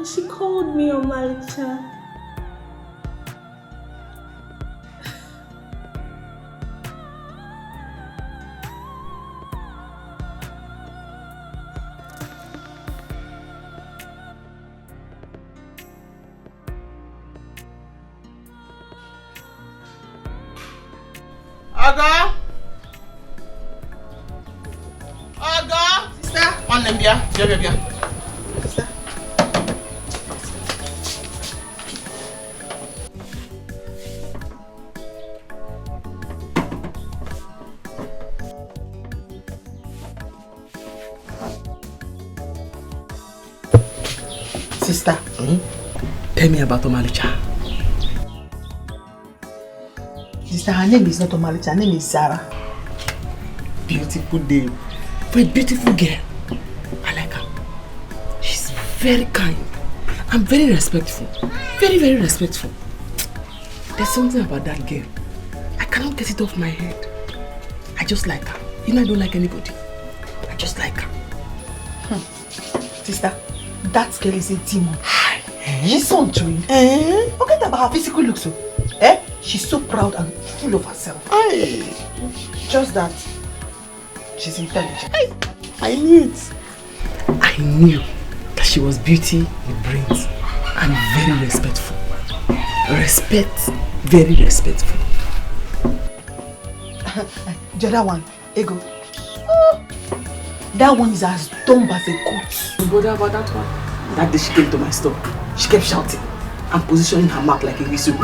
And she called me on Malicha. Aga! Aga! Sister! On them, Bia. Bia. Sister. Sister, tell me about Omalicha. Sister, her name is not Omalicha, her name is Sarah. Beautiful name for a beautiful girl. I like her. She's very kind and very respectful. Very, very respectful. There's something about that girl. I cannot get it off my head. I just like her. You know, I don't like anybody. I just like her. Sister, that girl is a demon. She's so untrained. Forget about her physical looks. She's so proud and full of herself. Just that she's intelligent. I knew it. I knew that she was beauty with brains and very respectful. Very respectful. The other one, Ego. That one is as dumb as a goat. You bother about that one? That day she came to my store, she kept shouting and positioning her mouth like a whistle.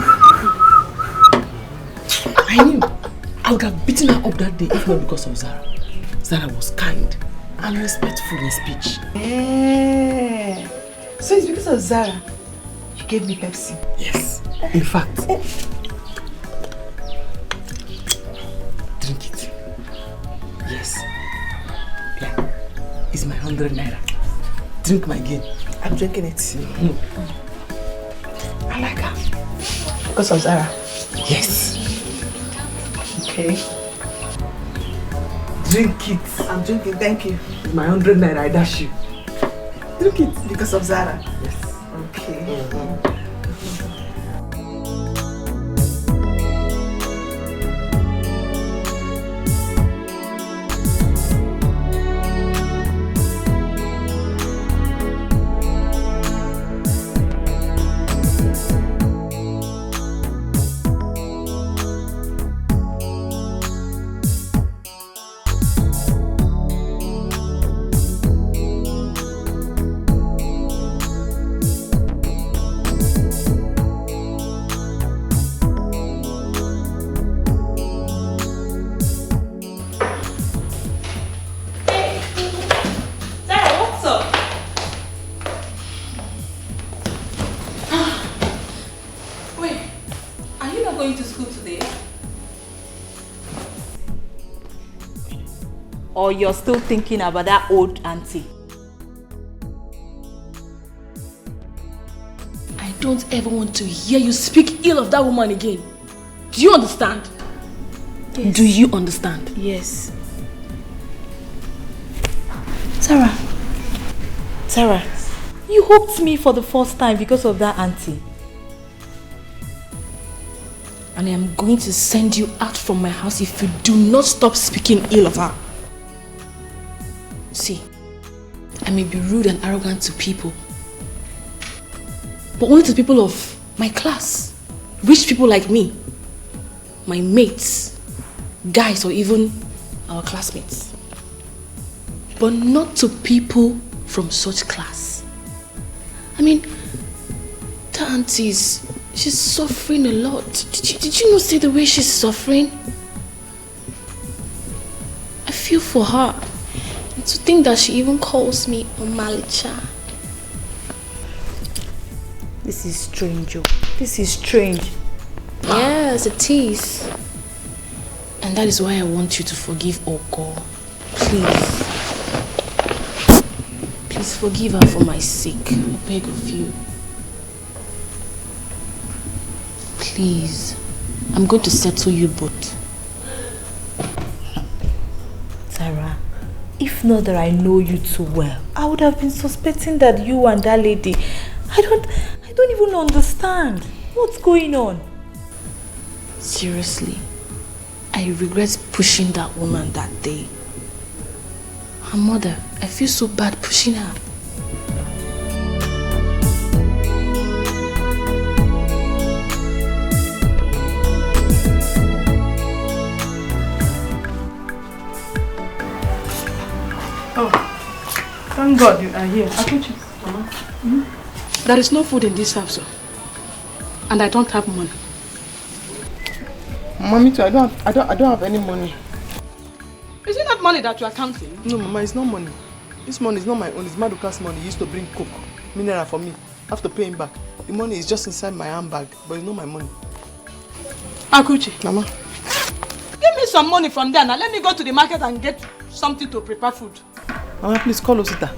I knew I would have beaten her up that day if not because of Zara. Zara was kind and respectful in speech. So it's because of Zara you gave me Pepsi? Yes. In fact, drink it. Yes. Yeah. It's my 100 naira. Drink my game. I'm drinking it. I like her. Because of Zara? Yes. Okay. Drink it. I'm drinking, thank you. It's my 100 naira, I dash you. Drink it. Because of Zara? Yes. Okay. Or you're still thinking about that old auntie? I don't ever want to hear you speak ill of that woman again. Do you understand? Yes. Do you understand? Yes. Sarah, you hooked me for the first time because of that auntie. And I am going to send you out from my house if you do not stop speaking ill of her. See, I may be rude and arrogant to people, but only to people of my class, rich people like me, my mates, guys, or even our classmates. But not to people from such class. I mean, the auntie she's suffering a lot. Did you not see the way she's suffering? I feel for her. To think that she even calls me Omalicha. This is strange. This is strange. Yes, it is. And that is why I want you to forgive Oko. Please. Please forgive her for my sake. I beg of you. Please. I'm going to settle you both. Sarah, if not that I know you too well, I would have been suspecting that you and that lady I don't even understand. What's going on? Seriously, I regret pushing that woman that day. Her mother, I feel so bad pushing her. Oh, thank God you are here. Akuchi. There is no food in this house, and I don't have money. Mommy too, I don't have any money. Is it not money that you are counting? No, Mama, it's not money. This money is not my own. It's Maduka's money. He used to bring coke, mineral for me. I have to pay him back. The money is just inside my handbag, but it's not my money. Akuchi. Mama. Give me some money from there now. Let me go to the market and get something to prepare food. Mama, please call Osita.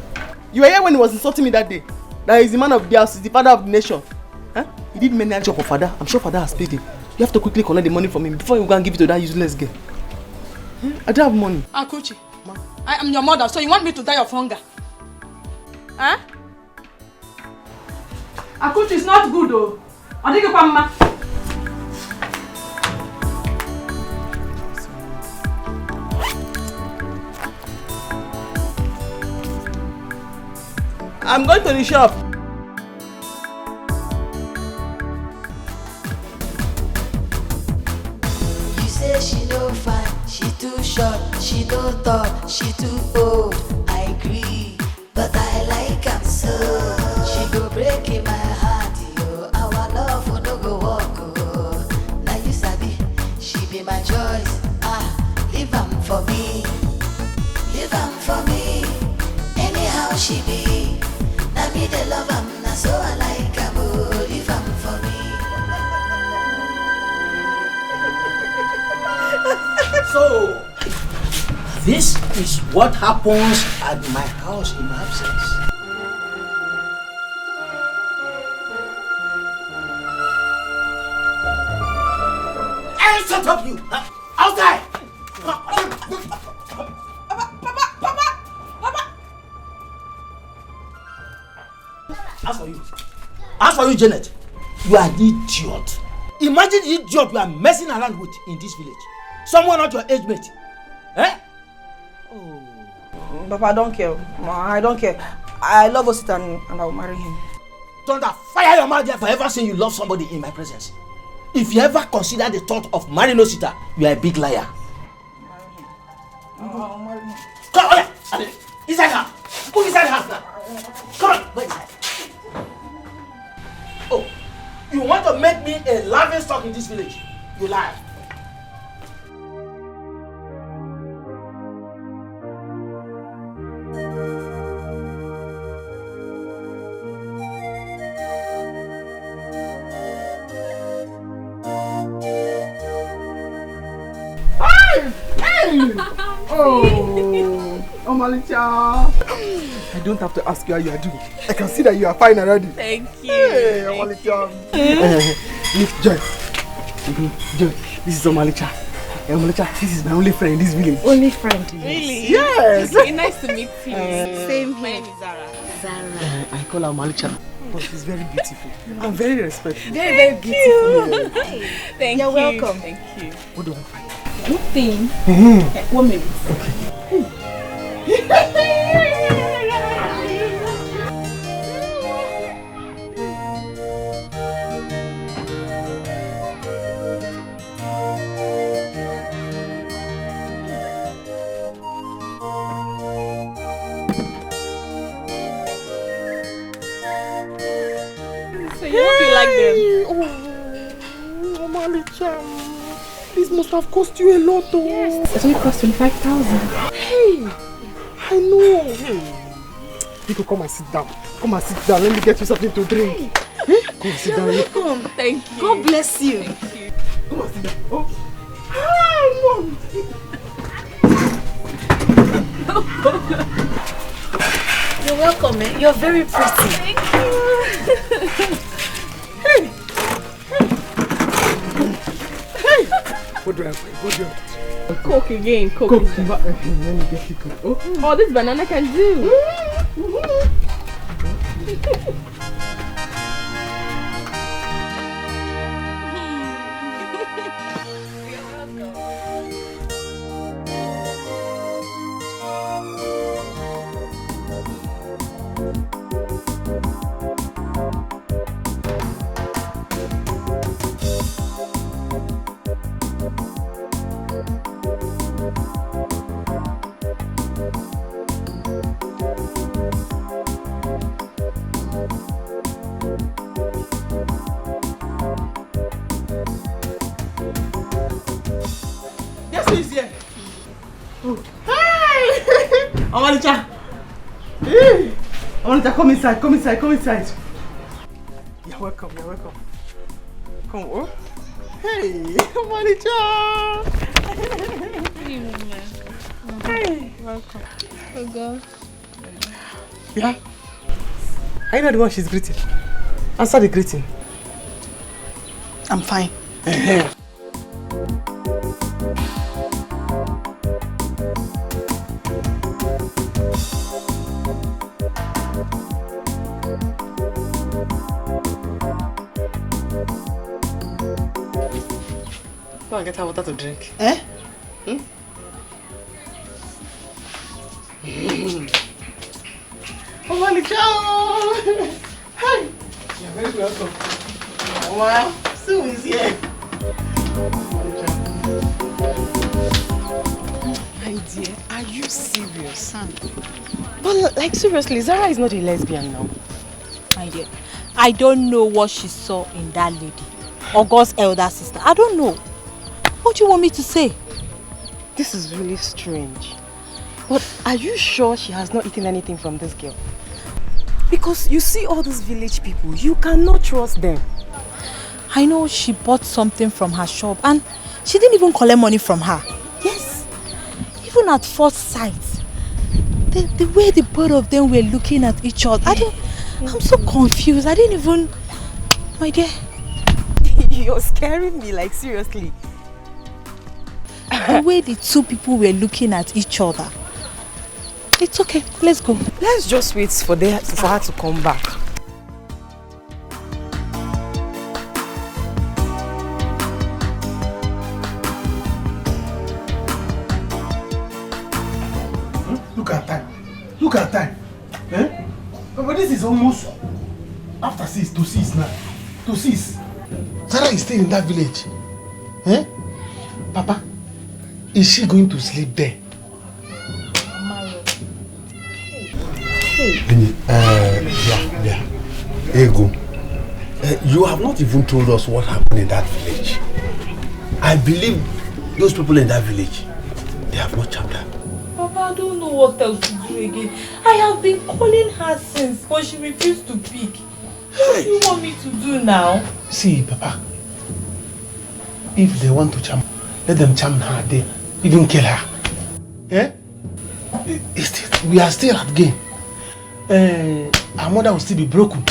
You were here when he was insulting me that day. That he's the man of the house, he's the father of the nation. Huh? He did many job for father. I'm sure father has paid him. You have to quickly collect the money from him before you go and give it to that useless girl. I don't have money. Akuchi, I am your mother, so you want me to die of hunger? Huh? Akuchi is not good though. I think Mama. I'm going to the shop. You say she no fine, she too short, she no tall, she too old. I agree, but I like am so. She go break in my heart, yo. Our love will no go walk, oh. Now you sabi, she be my choice. Leave am for me, leave am for me. Anyhow she be. Now me the love am, na so I like am, oh. Leave am for me. So, this is what happens at my house in my absence. Hey, shut up you! Outside! As for you, Janet, you are an idiot. Imagine the idiot you are messing around with in this village. Someone not your age mate. Eh? Oh. Papa, I don't care. I don't care. I love Osita and I will marry him. Thunder, fire your mouth there for ever saying you love somebody in my presence. If you ever consider the thought of marrying Osita, you are a big liar. I'll marry him. Come on, inside her. Go inside the house now. Come on, go inside. Oh, you want to make me a laughing stock in this village? You lie. Oh, Malicha. I don't have to ask you how you are doing. I can see that you are fine already. Thank you. Hey, Malicha. Look, Joy. Joy, this is Malicha. Malicha, this is my only friend in this village. Only friend? Really? Yes. Okay, nice to meet you. Same My name is Zara. I call her Malicha. But she's very beautiful. I'm very respectful. Very, very beautiful. Thank You're you. welcome. Thank you. What do I find? Good thing. 1 minute. So you hope you like them? Oh, Malicha. This must have cost you a lot, though. Yes. It only cost 25,000. Hey, I know. Hey. You could come and sit down. Come and sit down. Let me get you something to drink. Hey. Come and sit down. Welcome. Thank you. God bless you. Thank you. Come and sit down. Oh. Hi, Mom. You're welcome, eh? You're very pretty. Thank you. Hey. What do I find? What do I find? Coke again. Coke. Coke. Let me get you Coke. Oh. Oh, this banana can do. Who is here? Oh. Hi! Amalicha! Hey! Amalicha, come inside, come inside, come inside. You're welcome, you're welcome. Come on. Hey! Amalicha! Hey! Welcome. Oh God. Yeah? Are you not the one she's greeting? Answer the greeting. I'm fine. Go and get her water to drink. Eh? Oh, Malika! Hi! You're very welcome. Wow, Sue is here. My dear, are you serious? But like seriously, Zara is not a lesbian now. My dear, I don't know what she saw in that lady. Or God's elder sister. I don't know. What do you want me to say? This is really strange. But are you sure she has not eaten anything from this girl? Because you see all these village people, you cannot trust them. I know she bought something from her shop and she didn't even collect money from her. Yes. Even at first sight, the way the both of them were looking at each other, I'm so confused. I didn't even... My dear. You're scaring me, like seriously. The way the two people were looking at each other. It's okay, let's go. Let's just wait for her to come back. Look at time. Look at time. Eh? But this is almost after 6 to 6 now. To 6. Sarah is still in that village. Eh? Papa, is she going to sleep there? Yeah. Ego, you have not even told us what happened in that village. I believe those people in that village, they have not charmed her. Papa, I don't know what else to do again. I have been calling her since, but she refused to pick. What do you want me to do now? See, Papa, if they want to charm, let them charm her there. Even kill her. Eh? We are still at game. Our mother will still be broken.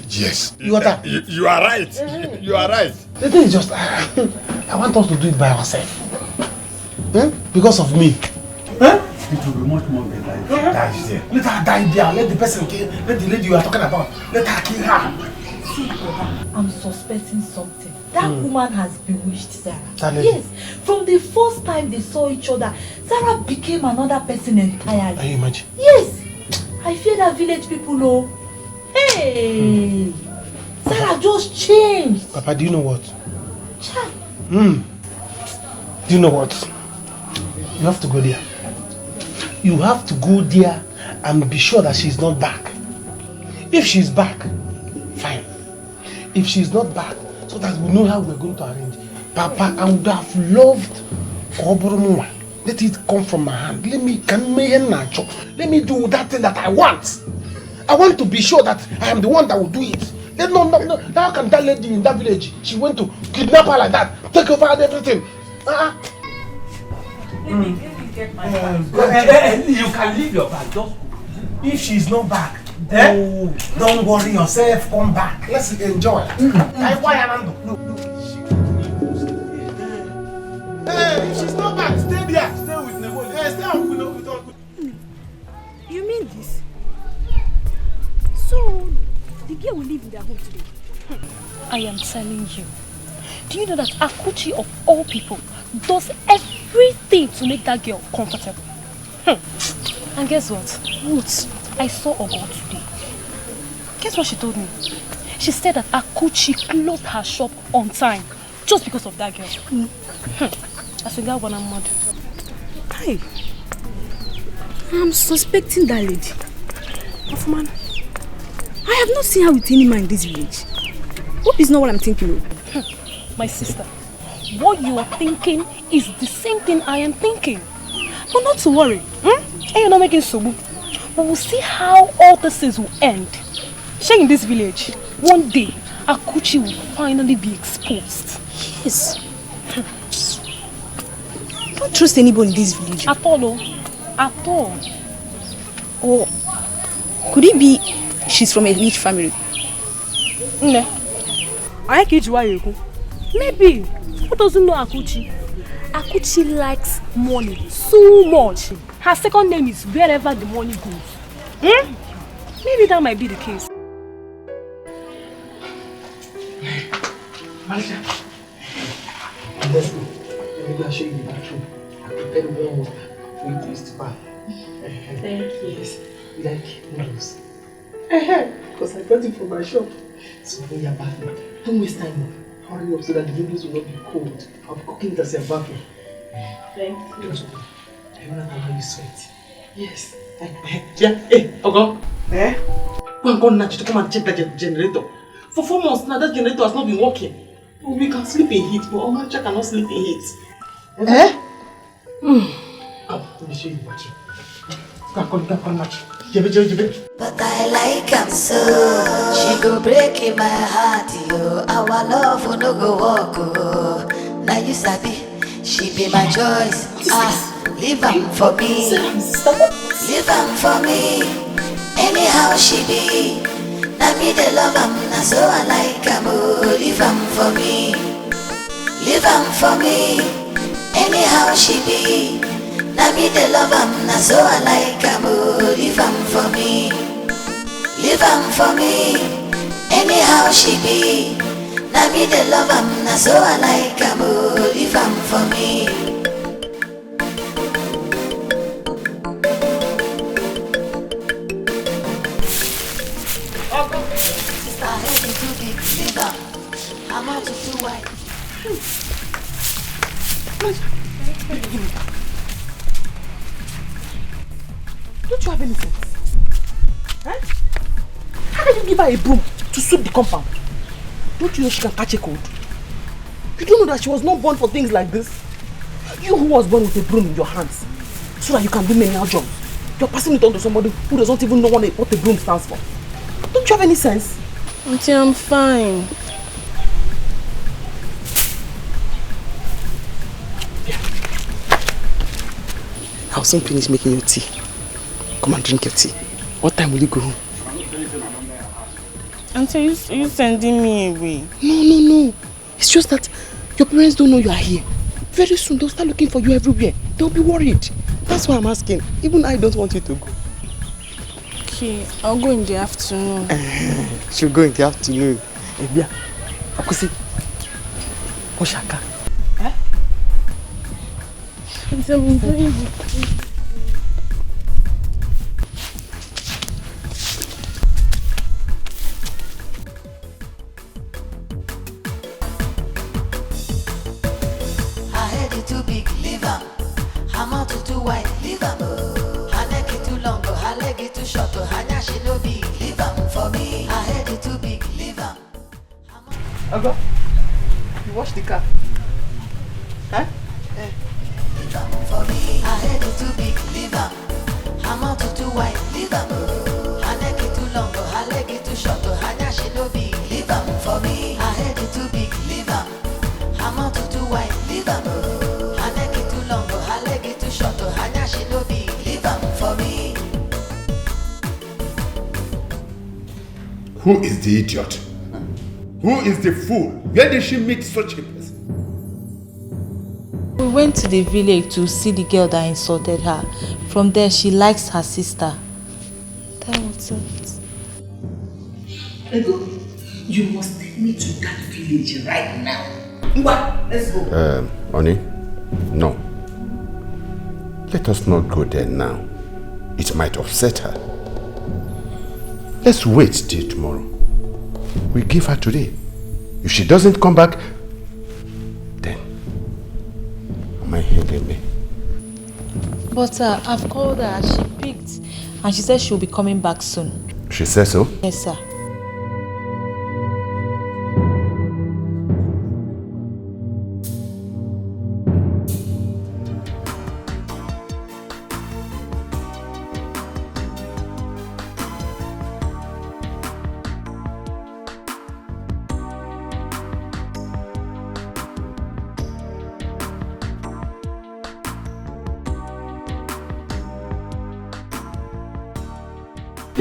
Yes. You are right. You are right. You are right. The thing is just, I want us to do it by ourselves. Eh? Because of me. Eh? It will be much more better if she dies there. Let her die there. Let the person kill. Let the lady you are talking about. Let her kill her. See, Papa, I'm suspecting something. That woman has bewitched Sarah. Yes. From the first time they saw each other, Sarah became another person entirely. Can you imagine? Yes. I fear that village people know. Hey! Sarah just changed. Papa, do you know what? Child. Do you know what? You have to go there. You have to go there and be sure that she's not back. If she's back, fine. If she's not back, so that we know how we're going to arrange. Papa, I would have loved Oboromwa. Let it come from my hand. Let me do that thing that I want. I want to be sure that I am the one that will do it. No. How can that lady in that village, she went to kidnap her like that, take over everything? Let me get my bag. You can leave your bag. Just if she's not back, don't worry yourself. Come back. Let's enjoy. If she's not back, stay there. Stay with Nebo. Stay. You mean this? So, the girl will live in their home today? I am telling you. Do you know that Akuchi of all people does everything to make that girl comfortable? And guess what? What? I saw Ogo today. Guess what she told me? She said that Akuchi closed her shop on time just because of that girl. I think that one I'm mad. Hey, I'm suspecting that lady. Of man, I have not seen her with any man in this village. Hope it's not what I'm thinking of. My sister, what you are thinking is the same thing I am thinking. But not to worry. And you're not making sobu. But we'll see how all this things will end. Sharing in this village, one day, Akuchi will finally be exposed. Yes. Don't trust anybody in this village. At all, oh. At all. Or could it be she's from a rich family? No. Maybe. Who doesn't know Akuchi? Akuchi likes money so much. Her second name is wherever the money goes. Maybe that might be the case. Marisha, let's go. Maybe I'll show you the bathroom. I prepared warm water for you to use to bath. Thank you. Yes, you like noodles? Because I brought it from my shop. So when you're bathing, don't waste time. Hurry up so that the noodles will not be cold. I'll be cooking it as you're bathing. Thank you. Don't worry. I don't know how you sweat. Yes. Yeah. Hey, Ogo. Go and call Nachi to come and check that generator. For 4 months now, that generator has not been working. We can sleep in heat, but Omacha cannot sleep in heat. Come, let me show you the battery. Go and call Nachi. But I like him so. She go break in my heart, yo. Our love will no go walk, oh. Now you sabi, she be my choice. Leave him for me. Leave him for me. Anyhow she be. Now me the love him, now so I like him, oh. Leave him for me. Leave him for me. Anyhow she be. Now me the love him, now so I like him, oh. Leave him for me. Leave him for me. Anyhow she be. Now me the love him, now so I like him, oh. Leave him for me. Sister, I heard it too big, leave him. I'm out too wide. Don't you have any sense? How can you give her a broom to sweep the compound? Don't you know she can catch a cold? You don't know that she was not born for things like this? You who was born with a broom in your hands, so that you can do menial jobs. You're passing it on to somebody who doesn't even know what a broom stands for. Don't you have any sense? Auntie, I'm fine. I'll soon finish making your tea. Come and drink your tea. What time will you go home? Auntie, are you sending me away? No. It's just that your parents don't know you are here. Very soon they'll start looking for you everywhere. They'll be worried. That's why I'm asking. Even I don't want you to go. Okay, I'll go in the afternoon. She'll go in the afternoon. Ebia, Akusi, Oshaka. I'm doing it. Too big, leave him. Her mouth too wide, leave him. Her neck is too long, her leg is too short. Her nyash is no big, leave him for me. Her head is too big, leave him. Ogo, you wash the car. Leave him for me. Her head is too big, leave him. Her mouth is too wide, leave him. Her neck is too long, her leg is too short. Her nyash is no big, leave him for me. Her head is too big, leave him. Her mouth is too wide, leave him. Who is the idiot? Who is the fool? Where did she meet such a person? We went to the village to see the girl that insulted her. From there, she likes her sister. That was it. Ego, you must take me to that village right now. Ngwa, let's go. Oni, no. Let us not go there now. It might upset her. Let's wait till tomorrow. We give her today. If she doesn't come back, then am I hanging me? But I've called her, she picked, and she said she'll be coming back soon. She says so? Yes, sir.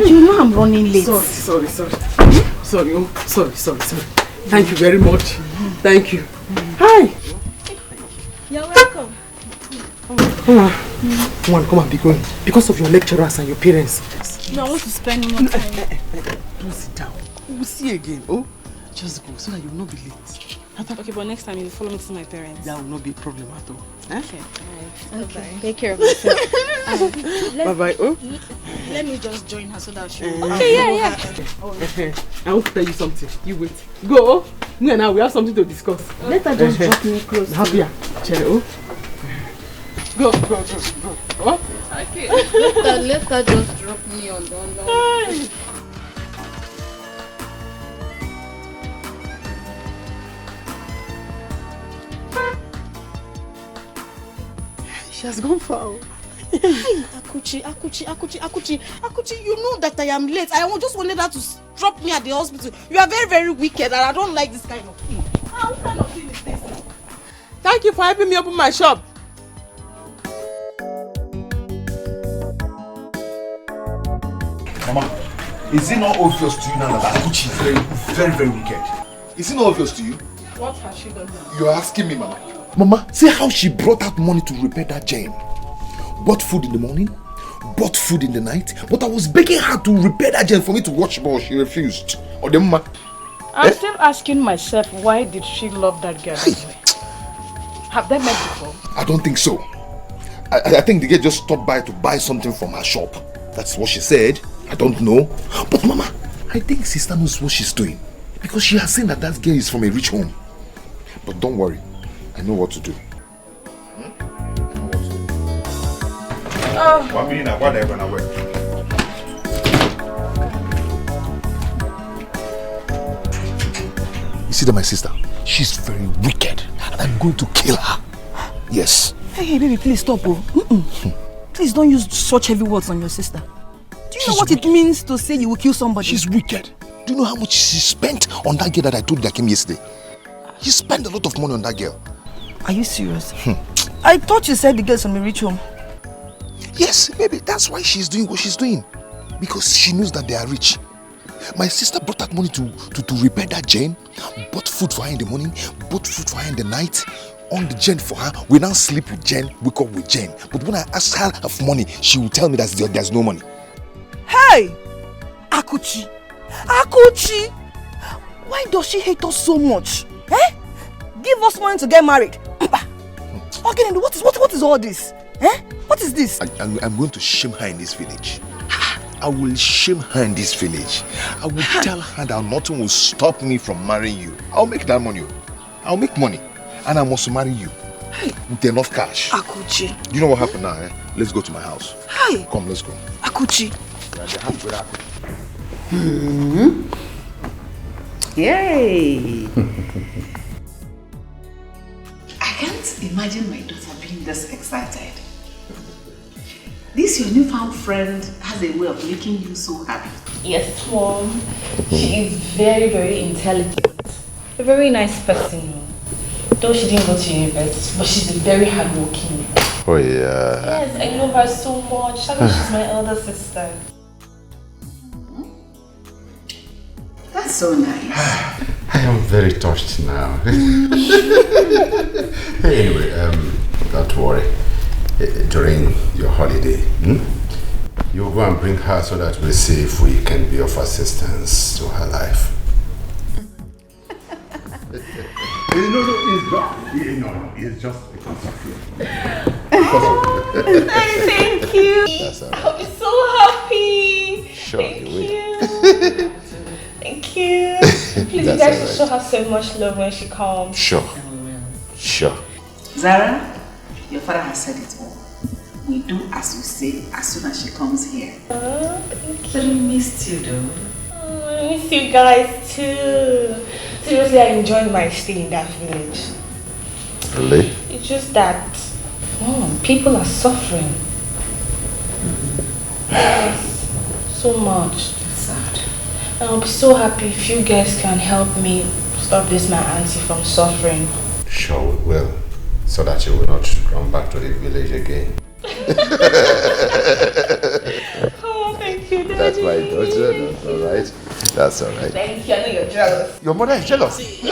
You know I'm running late. Sorry. Sorry. Thank you very much. Thank you. Hi. You're welcome. Come on, be going. Because of your lecturers and your parents. No, I want to spend more time. Don't sit down. We'll see again. Oh, just go so that you will not be late. Okay, but next time you follow me to my parents. That will not be a problem at all. Okay. Okay. Take care of yourself. Bye-bye. Oh. Let me just join her so that she will... Okay, yeah. I want to tell you something. You wait. Go. Me and I, we have something to discuss. Let her just drop me close. Happier. Oh. Go. Oh. Okay. Let her just drop me on the She has gone far. Akuchi, you know that I am late. I just wanted her to drop me at the hospital. You are very, very wicked and I don't like this kind of thing. What kind of thing is this? Thank you for helping me open my shop. Mama, is it not obvious to you now that Akuchi is very, very, very wicked? Is it not obvious to you? What has she done now? You are asking me, Mama. Mama, see how she brought out money to repair that gem. Bought food in the morning, bought food in the night, but I was begging her to repair that gem for me to watch ball. She refused. Or the Mama. I'm still asking myself, why did she love that girl? Have they met before? I don't think so. I think the girl just stopped by to buy something from her shop. That's what she said. I don't know. But Mama, I think sister knows what she's doing. Because she has seen that that girl is from a rich home. But don't worry. I know what to do. You see that my sister? She's very wicked. And I'm going to kill her. Yes. Hey, baby, please stop. Please don't use such heavy words on your sister. Do you know what it means to say you will kill somebody? She's wicked. Do you know how much she spent on that girl that I told you that came yesterday? She spent a lot of money on that girl. Are you serious? I thought you said the girl's from a rich home. Yes, maybe that's why she's doing what she's doing. Because she knows that they are rich. My sister brought that money to repair that gen, bought food for her in the morning, bought food for her in the night, on the gen for her. We now sleep with Jen, wake up with Jen. But when I ask her of money, she will tell me that there's no money. Hey! Akuchi! Why does she hate us so much? Eh? Give us money to get married. Okay, what is all this? Eh? What is this? I'm going to shame her in this village. I will shame her in this village. I will tell her that nothing will stop me from marrying you. I'll make that money. I'll make money. And I must marry you. Hey. With enough cash. Akuchi. You know what happened now, eh? Let's go to my house. Hey. Come, let's go. Akuchi. Yay! I can't imagine my daughter being this excited. This your newfound friend has a way of making you so happy. Yes, Mom. She is very, very intelligent. A very nice person. Though she didn't go to university, but she's very hardworking. Oh yeah. Yes, I love her so much. I mean, she's my elder sister. That's so nice. I am very touched now. Hey, anyway, don't worry. During your holiday, you go and bring her so that we'll see if we can be of assistance to her life. No, it's just because of you. Thank you. I'll be so happy. Sure, Thank you. Thank you. Please, you guys should show her so much love when she comes. Sure. Zara, your father has said it all. We do as you say as soon as she comes here. Thank you. But we missed you though. I miss you guys too. Seriously, I enjoyed my stay in that village. Really? It's just that people are suffering. Yes, so much. It's sad. I'll be so happy if you guys can help me stop this my auntie from suffering. Sure we will, so that you will not run back to the village again. Oh, thank you, Daddy. That's my daughter. That's all right. That's all right. Thank you. I know you're jealous. Your mother is jealous. You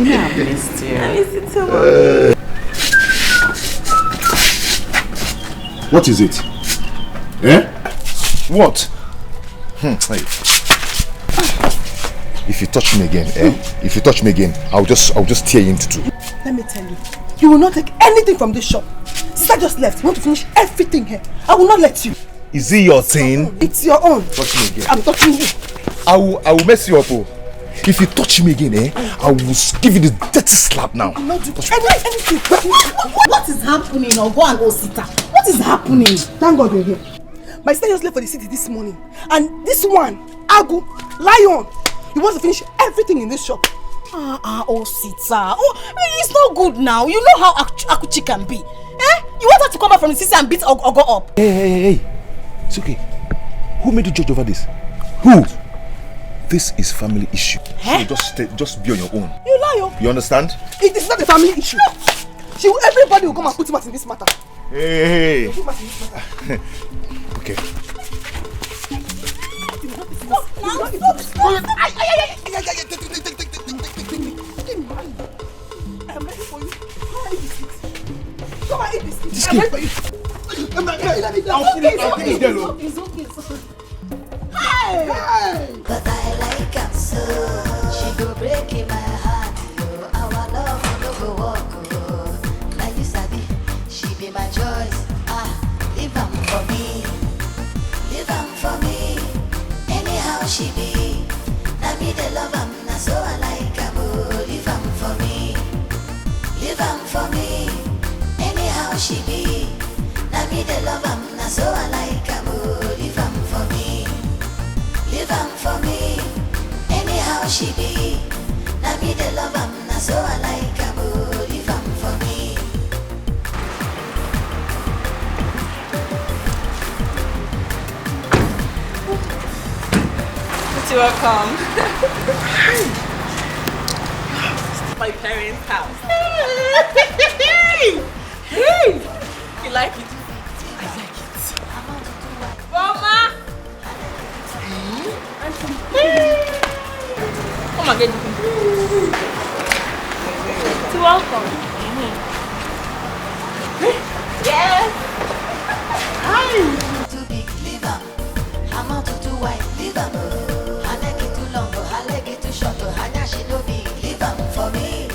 know I missed you. I miss you too much. What is it? Eh? What? Hey. If you touch me again, If you touch me again, I'll just tear you into two. Let me tell you, you will not take anything from this shop. Sister just left. You want to finish everything here. I will not let you. Is it your thing? It's your own. Touch me again. I'm touching you. I will mess you up. Oh. If you touch me again, I will give you the dirty slap now. I'm not doing anything. What is happening? Ogo and Osita? What is happening? Thank God you're here. My sister just left for the city this morning. And this one, Agu, Lion, he wants to finish everything in this shop. Osita. Oh, it's not good now. You know how Akuchi can be. You want her to come back from the city and beat Ogo up? Hey. It's okay. Who made you judge over this? Who? This is family issue. So just be on your own. You lie. You understand? It is not a family issue. Everybody will come and put him out in this matter. Hey. Okay. I'm ready for you. Come and eat this. This I'm ready for you. I'll finish there, Lord. It's okay. But I like her so. She go breaking my heart. Our love no go walk. Like you sabi, she be my choice. Leave am for me. Leave am for me. Anyhow she be. Na me the love am. Na so I like am. Leave am for me. Leave am for me. Anyhow she be. Na me the love am. Na so I like am. Leave am for me. Leave am for me. Anyhow she be. Na me the love am. Na so I like am. Leave am for me. You're welcome. This is my parents' house. Hey! You like it? I like it. Mama! Come and get it. You're welcome. Yes! Hi! Too big, leave am. I'm out too wide, leave am. Her neck is too long, her leg is too short. Her nyash is no big, leave am for me.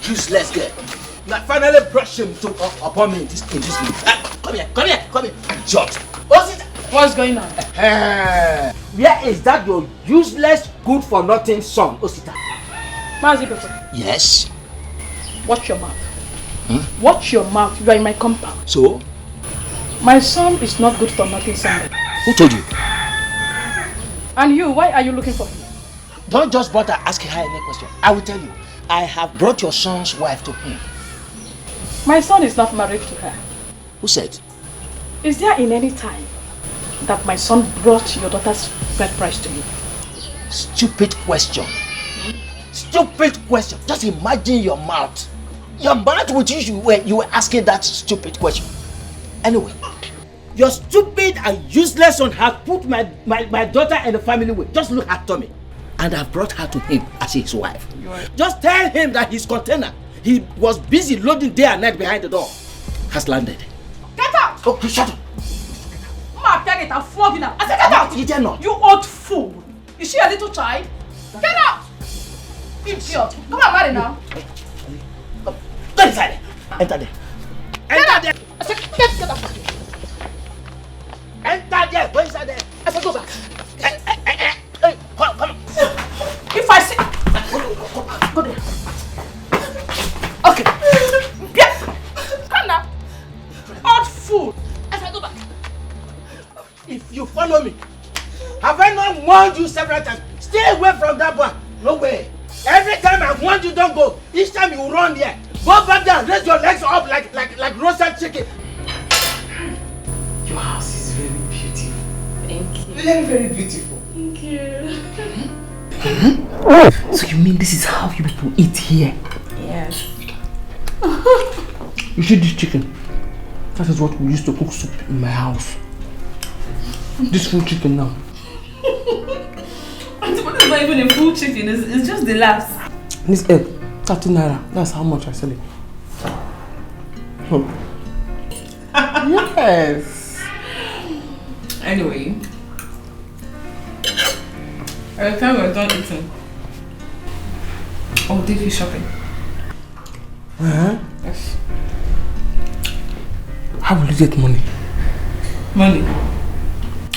Useless girl. You have finally brushed him upon me in this week. Come here. Shut. What's going on? Where is that your useless, good for nothing son, Osita? Yes. Watch your mouth. Watch your mouth. You are in my compound. So? My son is not good for nothing, son. Who told you? And you, why are you looking for him? Don't just bother asking her any question. I will tell you. I have brought your son's wife to him. My son is not married to her. Who said? Is there in any time that my son brought your daughter's bride price to you? Stupid question. Stupid question. Just imagine your mouth. Your mouth with you were asking that stupid question. Anyway, your stupid and useless son has put my daughter in the family way. Just look at Tommy. And I've brought her to him as his wife. Just tell him that his container, he was busy loading day and night behind the door, has landed. Get out! Oh, shut up. Ma, take it, I'll flog you now. I said get out! You dare not. You old fool. Is she a little child? Get out! Idiot. Come on, marry now. Go inside there. Enter there. Enter there. I said get out. Enter there. Go inside there. I said go back. Hey, come on. If I say... Go there. Okay. Yeah. Come now. Old fool. I said go back. If you follow me, have I not warned you several times? Stay away from that boy. No way. Every time I want you, don't go. Each time you run here. Go back there, raise your legs up like roasted chicken. Your house is very beautiful. Thank you. Very, very beautiful. Thank you. So you mean this is how you people eat here? Yes. You see this chicken? That is what we used to cook soup in my house. This full chicken now. It's not even a full chicken, it's just the last. This egg, 30 naira. That's how much I sell it. Yes. Anyway, by the time we're done eating, I'll take you shopping. Yes. How will you get money? Money? I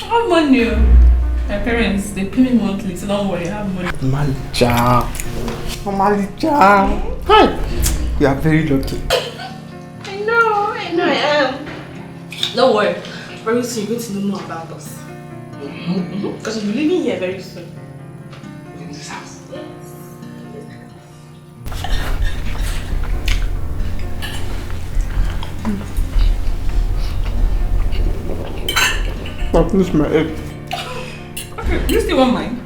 have money. My parents, they pay me monthly, so don't worry, I have money. Malija. Malija. Hi. You are very lucky. I know I am. Don't worry, very soon you're going to know more about us. Because you'll be living here very soon. In this house? Yes. I'll finish my egg. Okay, you still want mine?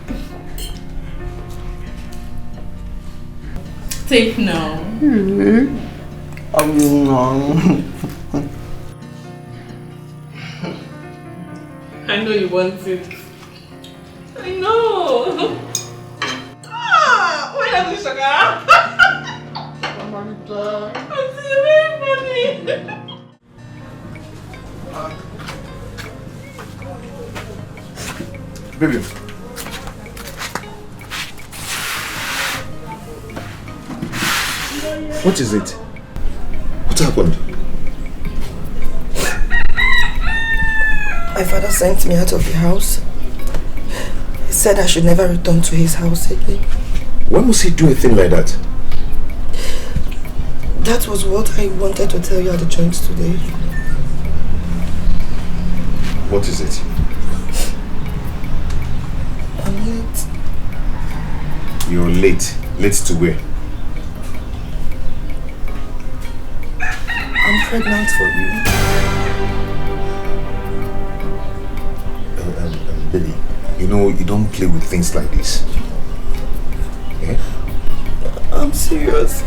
Take now. I know you want it. I know. Why are you sugar? I'm very funny. Baby. What is it? What happened? My father sent me out of the house. He said I should never return to his house again. Why must he do a thing like that? That was what I wanted to tell you at the joint today. What is it? I'm late. You're late. Late to where? I'm pregnant for you. Baby, you know you don't play with things like this. Yeah? I'm serious.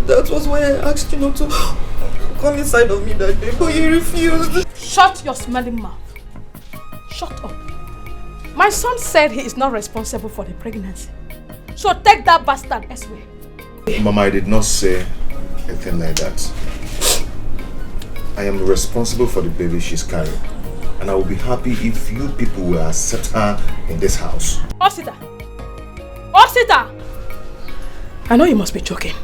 That was why I asked you not to come inside of me that day, but you refused. Shut your smelling mouth. Shut up. My son said he is not responsible for the pregnancy. So take that bastard elsewhere. Mama, I did not say anything like that. I am responsible for the baby she's carrying. And I will be happy if you people will accept her in this house. Osita! Osita! I know you must be joking.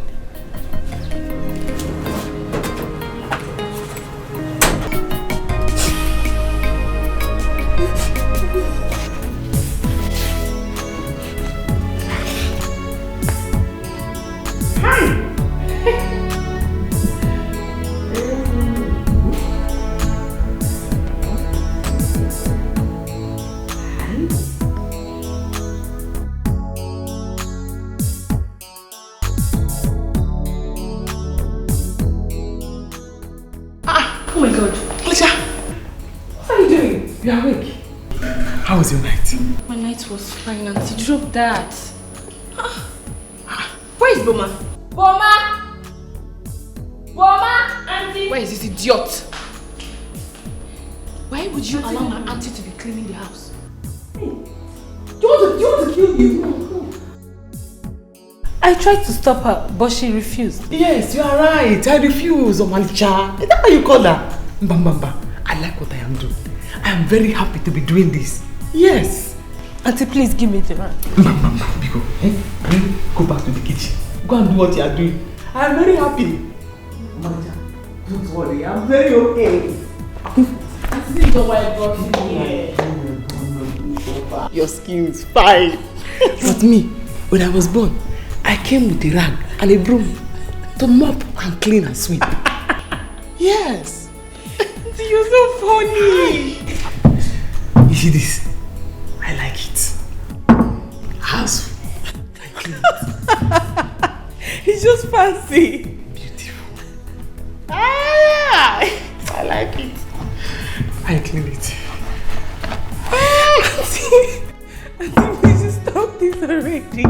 You are awake. How was your night? My night was fine, Auntie. Drop that. Where is Boma? Boma! Boma! Auntie! Where is this idiot? Why would you allow my auntie to be cleaning the house? Hey, do you want to kill you? No. I tried to stop her, but she refused. Yes, you are right. I refuse, Omalicha. Is that how you call her? Mbambamba. I like what I am doing. I am very happy to be doing this. Yes. Auntie, please give me the rag. Mbambamba, Biko. Go back to the kitchen. Go and do what you are doing. I am very happy. Omalicha, don't worry. I am very okay. This is why I brought you here. Your skin is fine. But me, when I was born, I came with a rag and a broom to mop and clean and sweep. Yes. You're so funny. You see this? I like it. Fancy. Beautiful. Ah! I like it. I clean it. Auntie, please stop this already.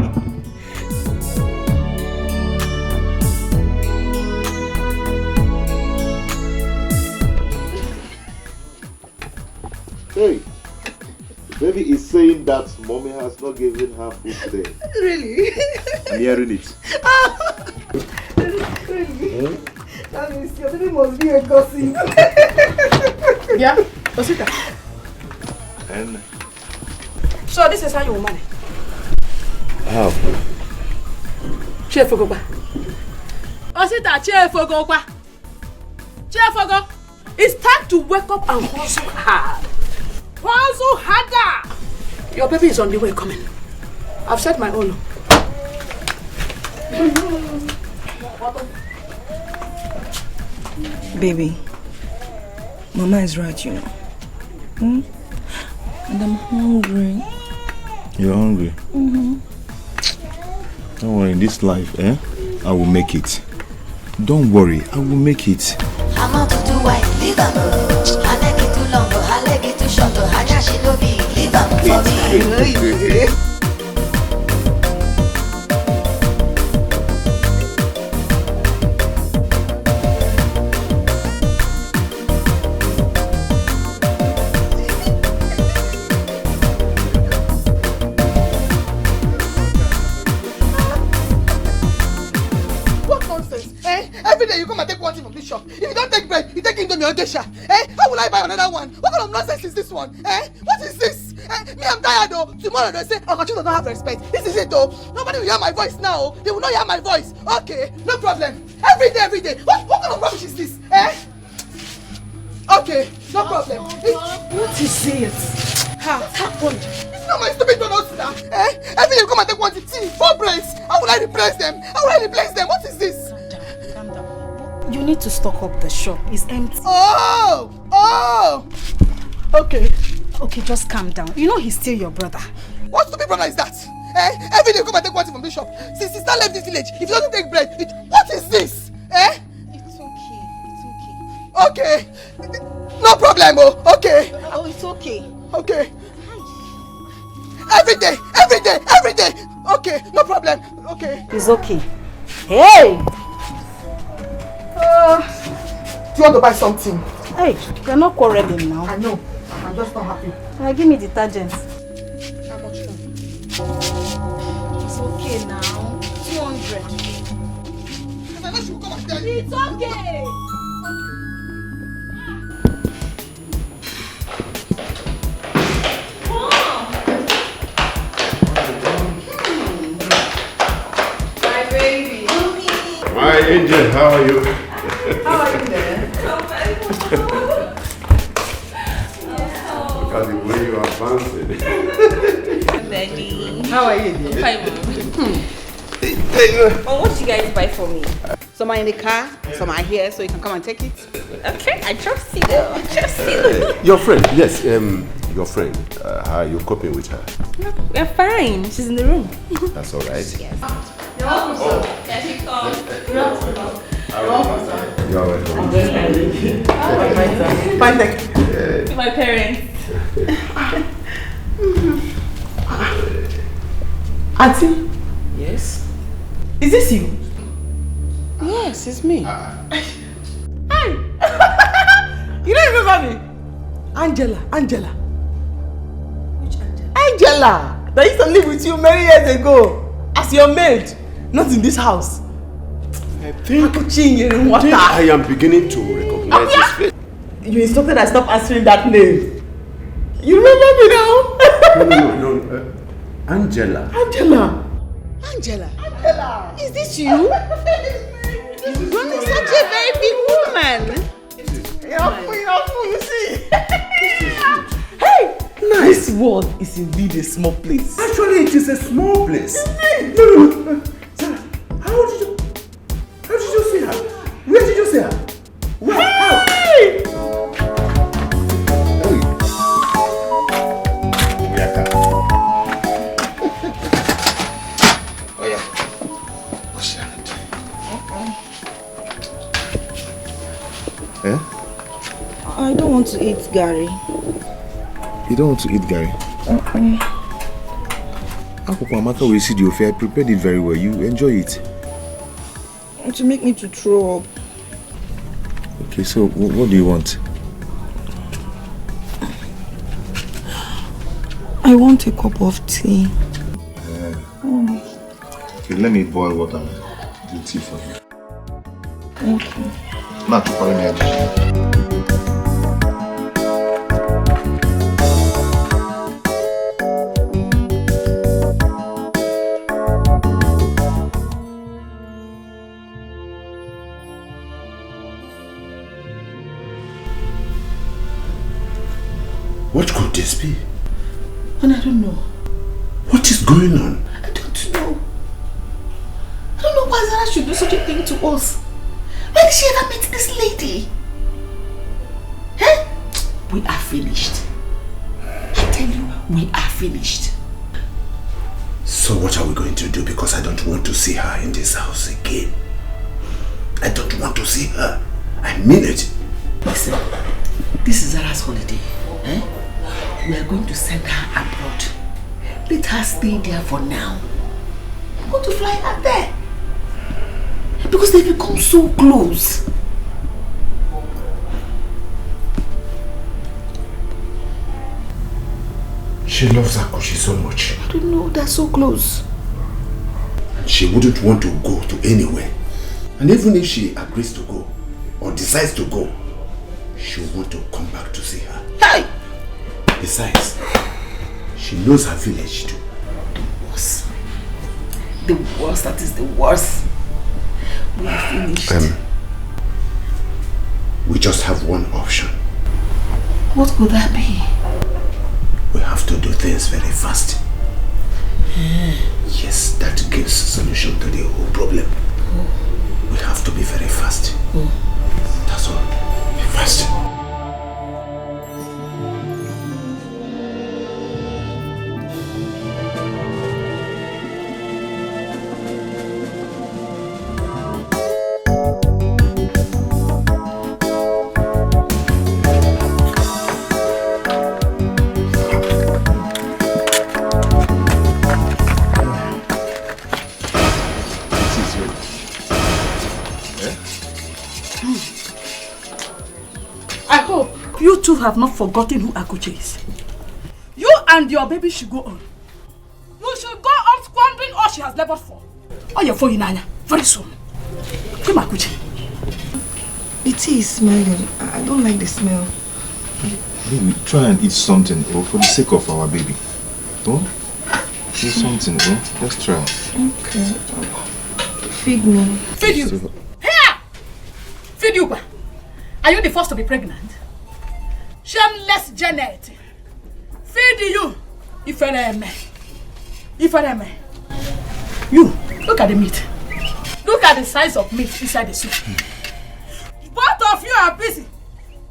Hey, baby is saying that mommy has not given her food today. Really? I'm hearing it. Really? That means your baby must be a gossip. Yeah, Osita. And So this is how you will manage. how? Chef Ogopa. Osita, Chef Ogopa. Chef Ogo. It's time to wake up and hustle hard. Hustle harder. Your baby is on the way coming. I've said my own. Baby, Mama is right, you know. And I'm hungry. You're hungry? Don't worry, in this life, I will make it. Don't worry, I will make it. I'm out to do white, leave am. I like it too long, I like it too short. I just she no be, leave am for me. What nonsense? Every day you come and take one thing from this shop. If you don't take bread, you take Indomie or Gesha. How will I buy another one? What kind of nonsense is this one? What is this? Me, I'm tired though. Tomorrow they say, oh, you don't have respect. This is it though. Nobody will hear my voice now. They will not hear my voice. Okay, no problem. Every day. What kind of rubbish is this? Okay, no problem. What is it? What happened? It's not my stupid donuts, sir. Every day you come and take one thing. See, 4 breads. How will I replace them? What is this? Calm down. You need to stock up the shop. It's empty. Oh! Okay. Okay, just calm down. You know he's still your brother. What stupid brother is that? Every day you come and take one thing from this shop. Since sister left this village, if you don't take bread, what is this? It's okay. Okay. No problem, okay. Oh, it's okay. Okay. Every day. Okay, no problem. Okay. It's okay. Hey! Do you want to buy something? Hey, you're not quarreling now. I know. I'm just not happy. Give me detergent. How much now? It's okay now. 200. Because I know she will come and tell you. It's okay. Hi, Angel, how are you? How are you there? Look at the way you are dancing. Daddy. How are you there? Fine, Mom. What did you guys buy for me? Some are in the car, some are here, so you can come and take it. Okay, I trust you. I trust you. Your friend, yes, your friend. How are you coping with her? We're fine. She's in the room. That's all right. Yes. You're welcome, sir. There she comes. You're welcome, sir. You're welcome. Fine, thank you. To my parents. Auntie, Yes? is this you? Yes, it's me. Hi! You don't remember me? Angela. Which Angela? Angela! That used to live with you many years ago. As your maid. Not in this house. I think Water. I am beginning to recognize his face. You instructed I stop answering that name. You remember me now? No. Angela. Angela. Is this you? You're such a very big woman. You see? Hey! This world is indeed a small place. Actually, it is a small place. No. Sarah, how did you see her? Where did you see her? Where? How? I don't want to eat Gary. You don't want to eat Gary? Akoko Amaka will see the affair. I prepared it very well. You enjoy it. To make me to throw up. Okay, so what do you want? I want a cup of tea. Okay, let me boil water and do tea for you. Okay. Not to follow me. What could this be? And I don't know. What is going on? I don't know. I don't know why Zara should do such a thing to us. Why did she ever meet this lady? Eh? We are finished. I tell you, we are finished. So what are we going to do? Because I don't want to see her in this house again. I don't want to see her. I mean it. Listen, this is Zara's holiday. Eh? We are going to send her abroad. Let her stay there for now. I'm going to fly her there. Because they become so close. She loves Akushi so much. I don't know, they're so close. She wouldn't want to go to anywhere. And even if she agrees to go, or decides to go, she'll want to come back to see her. Hey! Besides, she knows her village too. The worst. The worst, that is the worst. We are finished. We just have one option. What could that be? We have to do things very fast. Yes, that gives solution to the whole problem. We have to be very fast. That's all. Be fast. You two have not forgotten who Akuche is. You and your baby should go on. You should go on squandering all she has labored for. Oh, you're for Inanya very soon. Come, Akuche. The tea is smelling. I don't like the smell. Baby, try and eat something, for the sake of our baby. Eat something, Let's try. Okay. Feed me. Feed you. Here! Feed you. Are you the first to be pregnant? Shameless Janet. Feed you. Ifereme. You, look at the meat. Look at the size of meat inside the soup. Both of you are busy.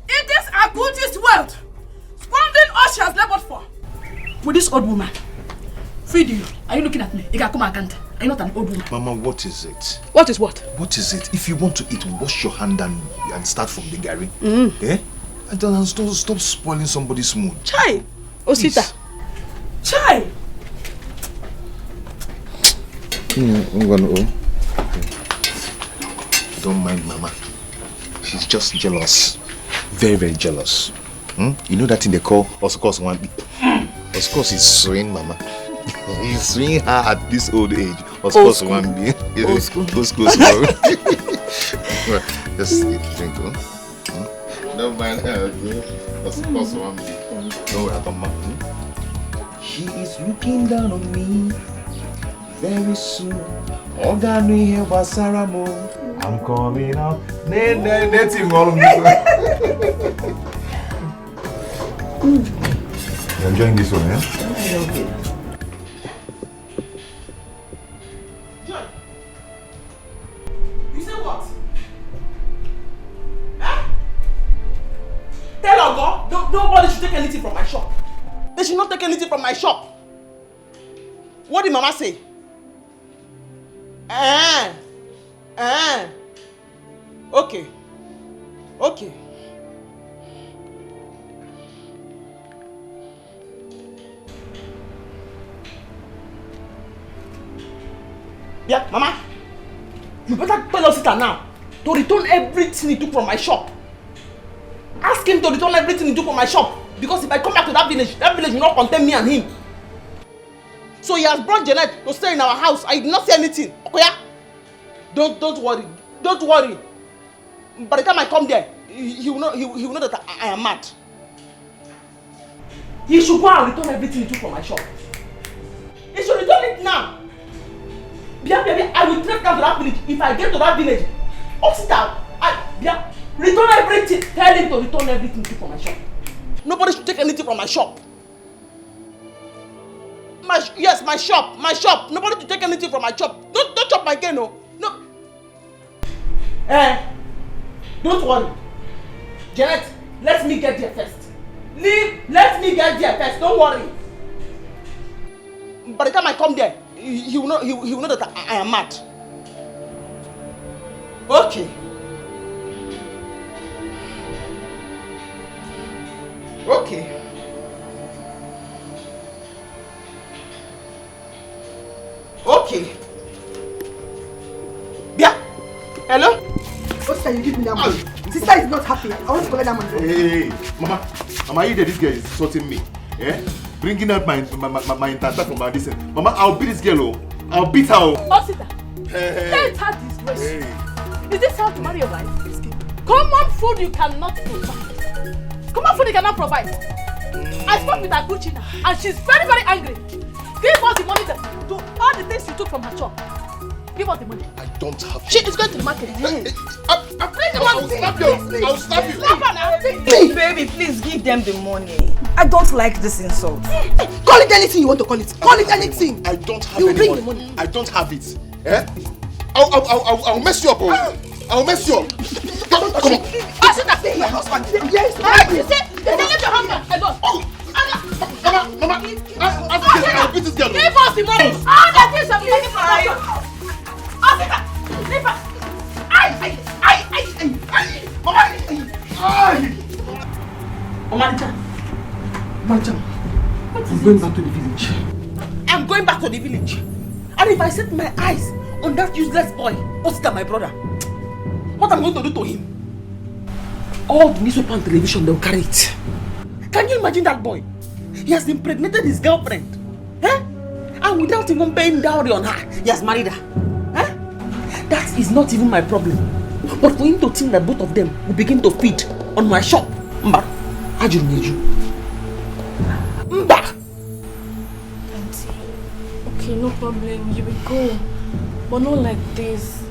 It is Akuchi's wealth. Squandering all she has labored for. With this old woman. Feed you. Are you looking at me? Are you not an old woman? Mama, what is it? What is what? What is it? If you want to eat, wash your hand and start from the gari. Eh? And then stop spoiling somebody's mood. Chai! Osita! Chai! I'm gonna Don't mind Mama. She's just jealous. Very, very jealous. You know that thing they call Oscos one. Oscos is swing Mama. He's swinging her at this old age. Oscos one be. Oscos. Just drink, Don't mind her, Oscos one be. Don't worry, Mama. She is looking down on me. Very soon, Ogani here Basaramo. I'm coming out. You're enjoying this one, yeah? I love it. You say what? Huh? Tell Ogo, nobody should take anything from my shop. They should not take anything from my shop. What did Mama say? Okay. Yeah, Mama. You better tell Osita now to return everything he took from my shop. Ask him to return everything he took from my shop. Because if I come back to that village will not contain me and him. So he has brought Janet to stay in our house. I did not say anything. Okay? Don't worry. Don't worry. By the time I come there, he will know that I am mad. He should go and return everything he took from my shop. He should return it now. Bia, I will trek down to that village. If I get to that village, Osita, return everything. Tell him to return everything he took from my shop. Nobody should take anything from my shop. Yes, my shop. Nobody should take anything from my shop. Don't chop my cane, no. Don't worry. Janet, let me get there first. Let me get there first. Don't worry. By the time I come there, he will know that I am mad. Okay. Okay. Okay. Yeah. Hello? Sister, you give me that money. Sister is not happy. I want to collect that money. Hey, Mama, you this girl is insulting me. Eh? Bringing out my intanta from my distance. Mama, I'll beat this girl. I'll beat her. Oh, sister. Let her disgrace. Is this how to marry your wife? Common food you cannot provide. Common food you cannot provide. I spoke with her Gucci now, and she's very, very angry. Give us the money to do all the things you took from her shop. Give us the money. I don't have. She is going to the market. I'll slap you. I'll slap you. Slap her now. Please, baby, please give them the money. I don't like this insult. Call it anything you want to call it. Call it anything. I don't have any money. I don't have it. Eh? I'll mess you up. I'll mess you up. Come on. Asita, my husband. Yes. You say let your husband. I don't. Mama, I'll beat this girl. Give us the money. All the things I'm taking from her. Asita, leave her. I'm going back to the village. I'm going back to the village. And if I set my eyes on that useless boy, Osita, my brother, what am I going to do to him? All the newspaper and television, they'll carry it. Can you imagine that boy? He has impregnated his girlfriend. Eh? And without even paying dowry on her, he has married her. Eh? That is not even my problem. But for him to think that both of them will begin to feed on my shop, Mba, Mba. Auntie, okay, no problem. You will go. But not like this.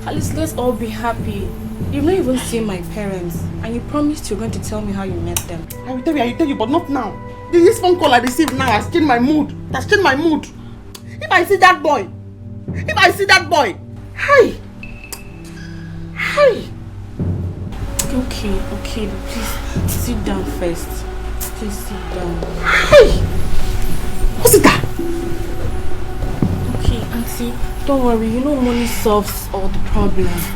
At least let's all be happy. You've not even seen my parents. And you promised you're going to tell me how you met them. I will tell you, but not now. This phone call I received now has changed my mood. That's changed my mood. If I see that boy, hi. Okay, please sit down first. Please sit down. Hey! What's it that? Okay, Auntie, don't worry. You know money solves all the problems.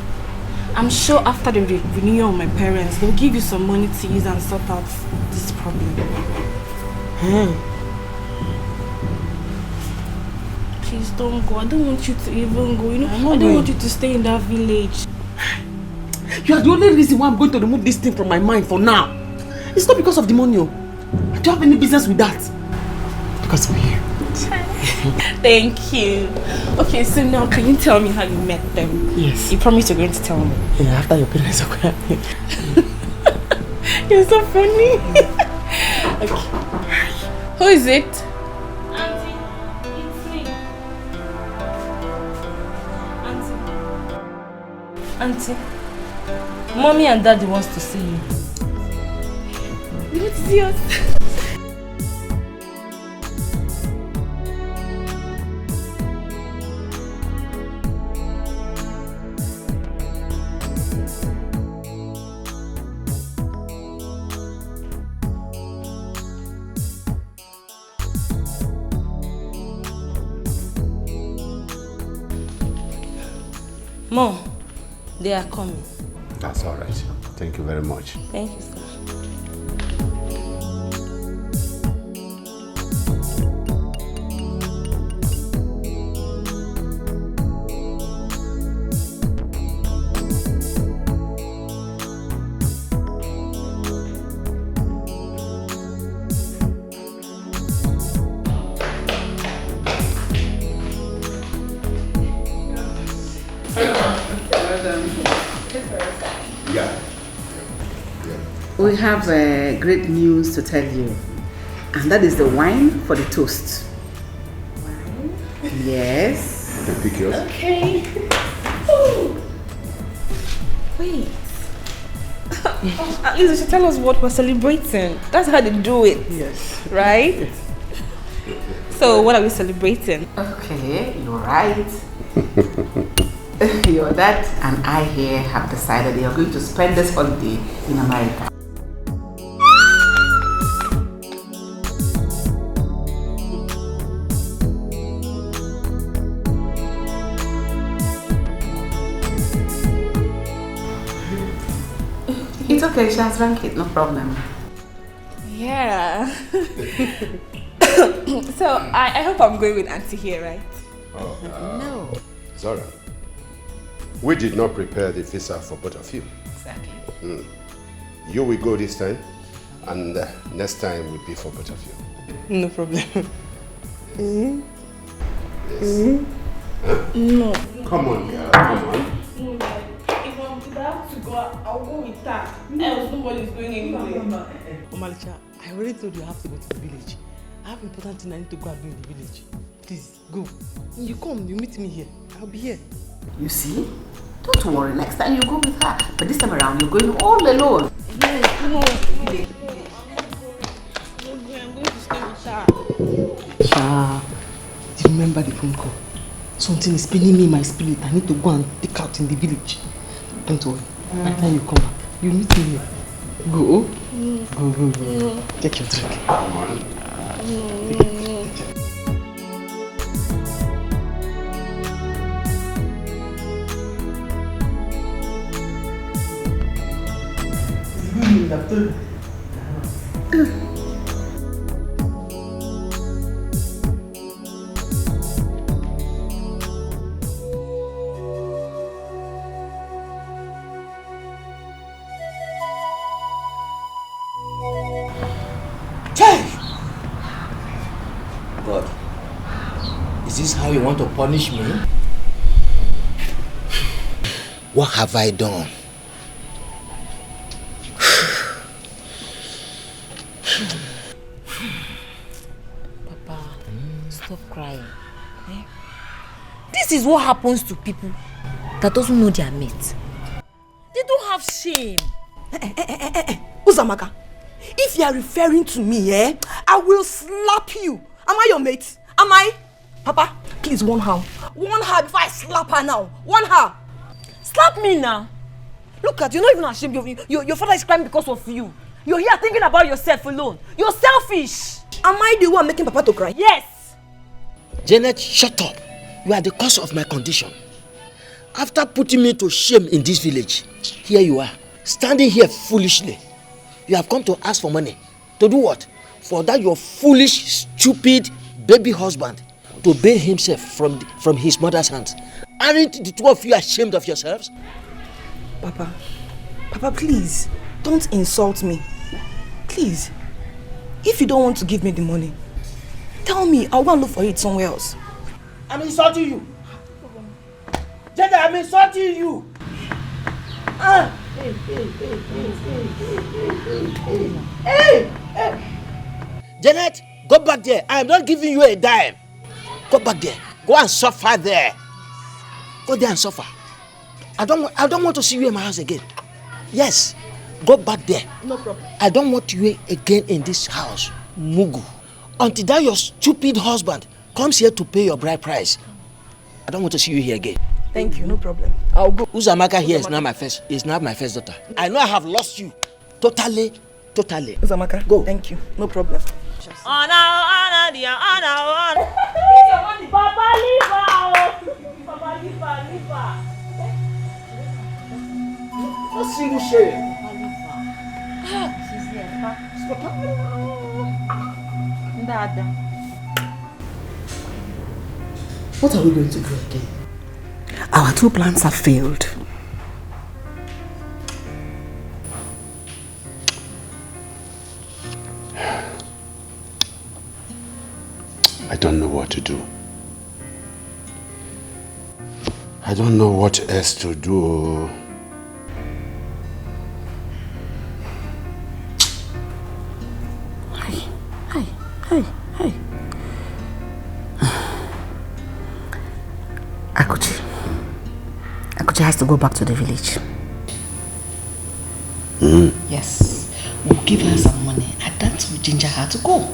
I'm sure after the renewal of my parents, they'll give you some money to use and sort out this problem. Please don't go. I don't want you to even go. I don't want you to stay in that village. You are the only reason why I'm going to remove this thing from my mind for now. It's not because of the money. I don't have any business with that. Because I'm here. Thank you. Okay, so now can you tell me how you met them? Yes. You promised you're going to tell me. Yeah, after your parents are quiet. You're so funny. Okay. Who is it? Auntie, it's me. Auntie, Mommy and Daddy wants to see you. You want to see us? Mom, they are coming. That's all right. Thank you very much. Thank you, sir. we have great news to tell you. And that is the wine for the toast. Wine? Yes. You can pick yours. Okay. Wait. At least you should tell us what we're celebrating. That's how they do it. Yes. Right? Yes. So what are we celebrating? Okay, you're right. Your dad and I here have decided they are going to spend this holiday in America. It's okay, she has drank it, no problem. Yeah. So I hope I'm going with Auntie here, right? Oh, no. Zara, we did not prepare the visa for both of you. Exactly. You will go this time, and next time will be for both of you. No problem. Yes. Huh? No. Come on, girl, come on. If I have to go, I'll go with her. Else nobody's going anywhere. Omalicha, I already told you I have to go to the village. I have important thing I need to go and do in the village. Please, go. You come, you meet me here. I'll be here. You see? Don't worry, next time you go with her. But this time around, you're going all alone. Yes, no. I'm going to stay with her. Sha, do you remember the phone call? Something is paining me in my spirit. I need to go and take out in the village. Don't worry. By the time you come back, you meet me here. Go. Go. Take your drink. Come on. God, is this how you want to punish me? What have I done? Papa, stop crying. Eh? This is what happens to people that doesn't know their mate. They don't have shame. Uzamaka, if you are referring to me, I will slap you. Am I your mate? Am I? Papa, please warn her. Warn her before I slap her now. Warn her. Slap me now. Look at you, you're not even ashamed of you. Your father is crying because of you. You're here thinking about yourself alone. You're selfish. Am I the one making Papa to cry? Yes. Janet, shut up. You are the cause of my condition. After putting me to shame in this village, here you are, standing here foolishly. You have come to ask for money. To do what? For that your foolish, stupid baby husband to bail himself from his mother's hands. Aren't the two of you ashamed of yourselves? Papa, please, don't insult me. Please. If you don't want to give me the money, tell me, I'll go and look for it somewhere else. I'm insulting you. Janet, I'm insulting you. Hey! Janet, go back there. I am not giving you a dime. Go back there. Go and suffer there. Go there and suffer. I don't want to see you in my house again. Yes, go back there. No problem. I don't want you again in this house, Mugu. Until that your stupid husband comes here to pay your bride price. I don't want to see you here again. Thank you, no problem. I'll go. Uzamaka here is not my first daughter. I know I have lost you. Totally. Uzamaka, go. Thank you, no problem. Honor, dear, honor. Papa, leave her. Papa, leave her. No single shame. She's here, Dada. What are we going to do again? Our two plans have failed. I don't know what to do. I don't know what else to do. Hey. Akuchi has to go back to the village. Yes. We'll give her some money and that will ginger her to go.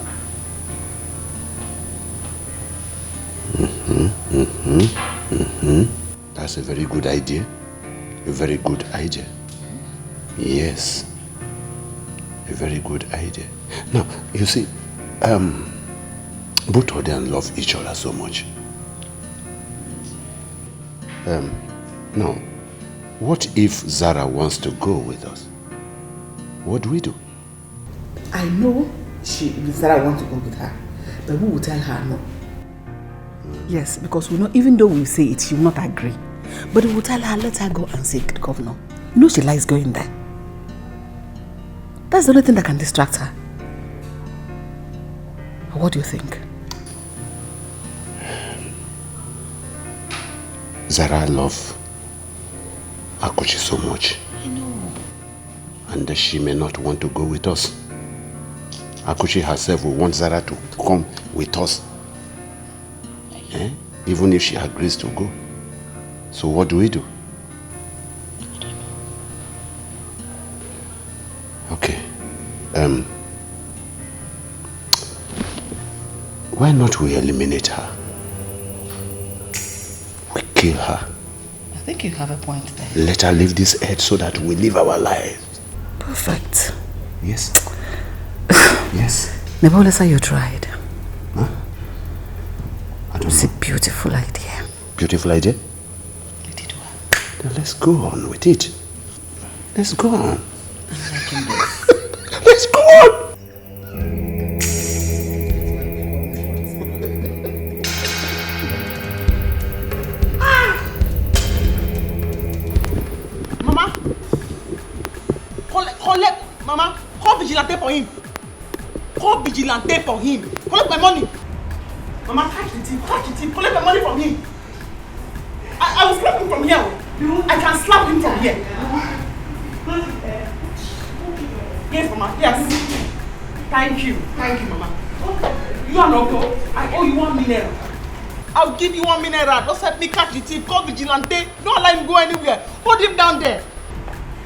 That's a very good idea. A very good idea. Yes. A very good idea. Now, you see, both of them love each other so much. Now, what if Zara wants to go with us? What do we do? I know Zara wants to go with her, but we will tell her no. Yes, because we know, even though we say it, she will not agree. But we will tell her, let her go and see the governor. You know she likes going there. That's the only thing that can distract her. What do you think? Zara loves Akuchi so much. I know. And she may not want to go with us. Akuchi herself will want Zara to come with us. Even if she agrees to go. So what do we do? I don't know. Okay. Why not we eliminate her? We kill her. I think you have a point there. Let her leave this earth so that we live our lives. Perfect. Yes. Yes. Nebolesa, you tried. Huh? I don't It's know. a beautiful idea. Beautiful idea? You did well. Then let's go on with it. Let's go on. I'm liking this. Let's go on! Mama! Collect, Mama! Call vigilante for him! Call vigilante for him! Collect my money! Mama, catch the thief, collect my money from him! I will slap him from here! I can slap him from here! Yes, Mama, yes! Thank you, Mama. You are not go. I owe you 1 million. I'll give you 1 million. Just help me catch the thief. Call vigilante. Don't allow him go anywhere. Hold him down there.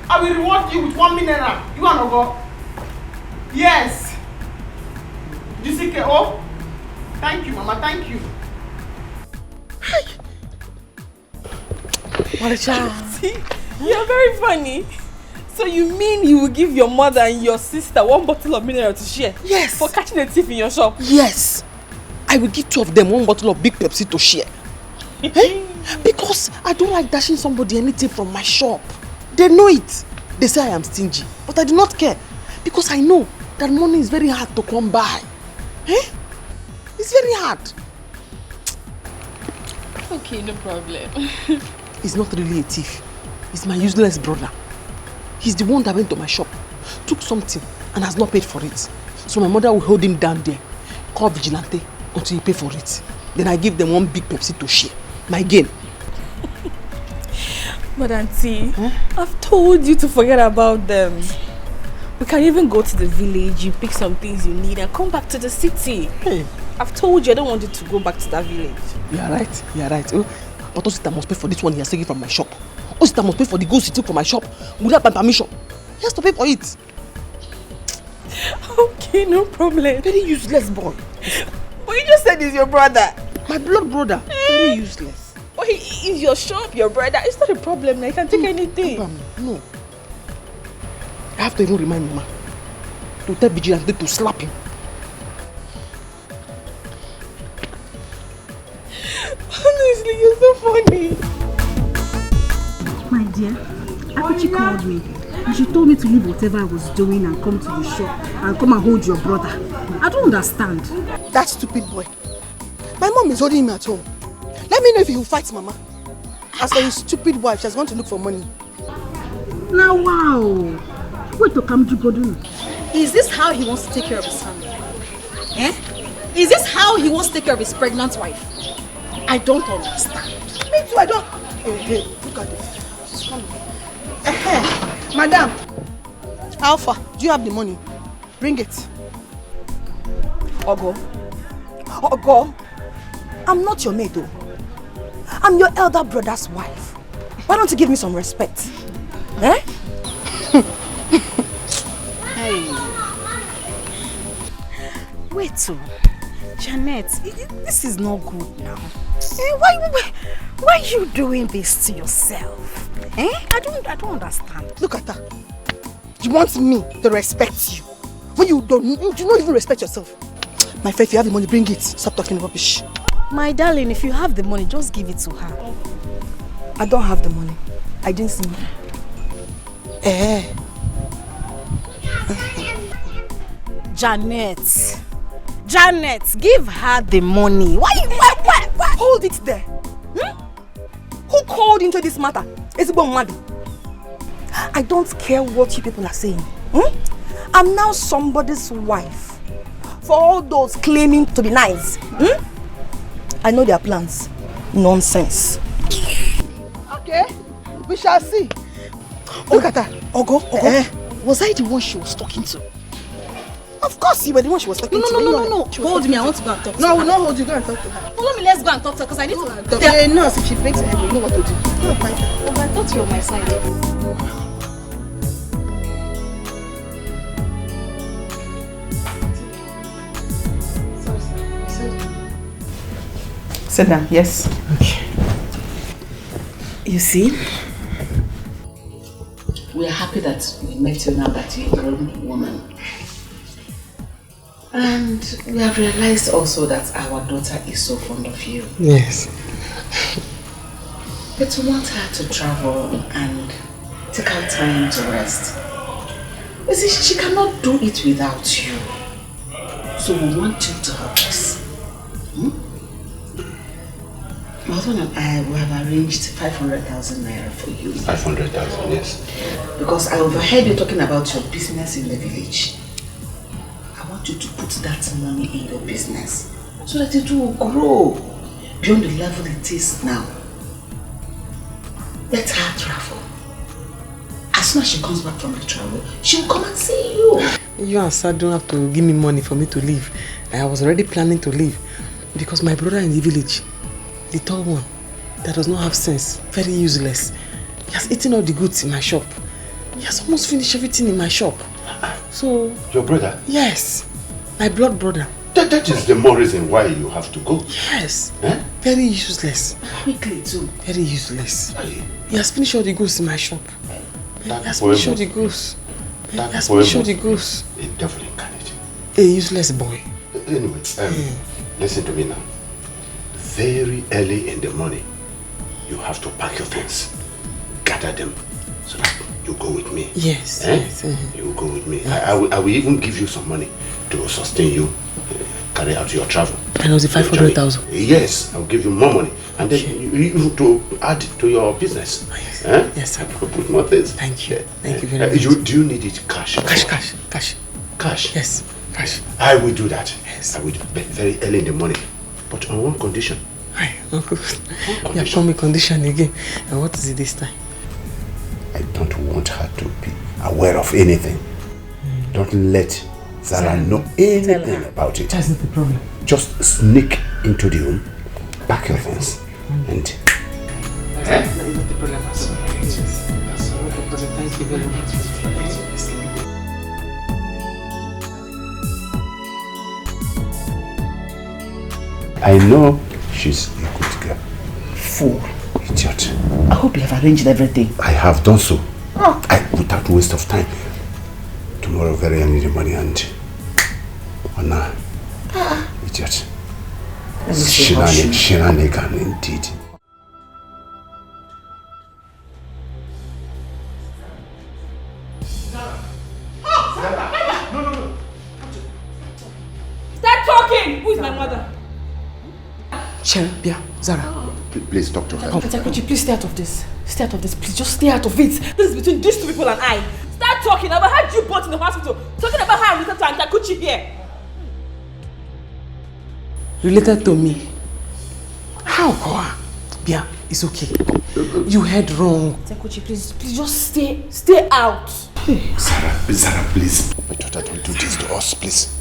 I will reward you with 1 million. You are not go. Yes. You see, oh? Thank you, Mama. Thank you. See, you're very funny. So you mean you will give your mother and your sister 1 bottle of mineral to share? Yes. For catching a thief in your shop? Yes. I will give 2 of them 1 bottle of big Pepsi to share. Because I don't like dashing somebody anything from my shop. They know it. They say I am stingy. But I do not care. Because I know that money is very hard to come by. It's very hard. Okay, no problem. He's not really a thief. He's my useless brother. He's the one that went to my shop, took something and has not paid for it. So my mother will hold him down there, call vigilante until he pay for it. Then I give them 1 big Pepsi to share. My gain. But auntie, I've told you to forget about them. We can even go to the village, you pick some things you need and come back to the city. I've told you I don't want you to go back to that village. You are right. But Osita must pay for this one he has taken from my shop. Osita must pay for the goods he took from my shop without my permission. He has to pay for it. Okay, no problem. Very useless boy. But you just said he's your brother. My blood brother. Very useless. But he is your shop, your brother. It's not a problem. I can take anything. No. I have to even remind Mama to tell vigilante to slap him. Honestly, you're so funny. My dear, Akuchi called me and she told me to leave whatever I was doing and come to the shop and come and hold your brother. I don't understand. That stupid boy. My mom is holding him at home. Let me know if he will fight Mama. As for his stupid wife, she's going to look for money. Now, wow. Wait to come to Godun. Is this how he wants to take care of his family? Is this how he wants to take care of his pregnant wife? I don't understand. Me too, I don't. Hey, look at this. She's coming. Madam, Alpha, do you have the money? Bring it. Ogo, I'm not your maid though. I'm your elder brother's wife. Why don't you give me some respect? Eh? Hey. Wait, oh. Janet, this is not good now. Why are you doing this to yourself? Eh? I don't understand. Look at that. You want me to respect you when you don't even respect yourself. My friend, if you have the money, bring it. Stop talking rubbish. My darling, if you have the money, just give it to her. I don't have the money. I didn't see money. Janet, give her the money. Why? Hold it there. Who called into this matter? It's about money. I don't care what you people are saying. I'm now somebody's wife. For all those claiming to be nice. I know their plans. Nonsense. Okay, we shall see. Look at that. Ogo. Was I the one she was talking to? Of course you were the one she was talking to. No. Hold me, I want to go and talk to her. No, I will not hold you. Go and talk to her. Follow me, let's go and talk to her because I need to... Yeah, nurse, if she breaks her head, you know what to do. Go and find her. Oh, I thought you were on my side. Sit down, yes. Okay. You see? We are happy that we met you now that you're a grown woman. And we have realized also that our daughter is so fond of you. Yes. But we want her to travel and take her time to rest. You see, she cannot do it without you. So we want you to help us. My husband and I we have arranged 500,000 naira for you. 500,000, yes. Because I overheard you talking about your business in the village. I want you to put that money in your business so that it will grow beyond the level it is now. Let her travel. As soon as she comes back from the travel, she will come and see you. You and Sir don't have to give me money for me to leave. I was already planning to leave because my brother in the village, the tall one, that does not have sense, very useless. He has eaten all the goods in my shop. He has almost finished everything in my shop. So... Your brother? Yes. My blood brother. That is the more reason why you have to go. Yes. Very useless. Quickly too. Very useless. He has finished all the goods in my shop. He has boy finished all the goods. He has finished all the goods. A devil incarnate. A useless boy. Anyway, listen to me now. Very early in the morning, you have to pack your things, gather them, so that you go with me. Yes, yes. You will go with me. I will even give you some money to sustain you, carry out your travel. And it was the 500,000? Yes, I will give you more money. And then you to add to your business. Oh, yes. Yes, I will put more things. Thank you. Thank you very much. Do you need it cash? Cash. Cash? Yes, cash. I will do that. Yes. I will do very early in the morning. But on one condition. Hi, Uncle. You have told me condition again. And what is it this time? I don't want her to be aware of anything. Don't let Zara know anything about it. That's not the problem. Just sneak into the room, pack your things, and... That's not the problem. That's all right. That's all right. Thank you very much. I know she's a good girl. Fool. Idiot. I hope you have arranged everything. I have done so. Without waste of time. Tomorrow very early in the morning and... Anna. Idiot. Shenanigan indeed. Start talking! Who is my mother? Bia, Zara. Please talk to her. Could you please stay out of this? Stay out of this, please. Just stay out of it. This is between these two people and I. Start talking. I've had you both in the hospital. Talking about how I'm related to Antakuchi here. Related to me? How? Bia, it's okay. You heard wrong. Antakuchi, please just stay out. Zara, please. My daughter, don't do this to us, please.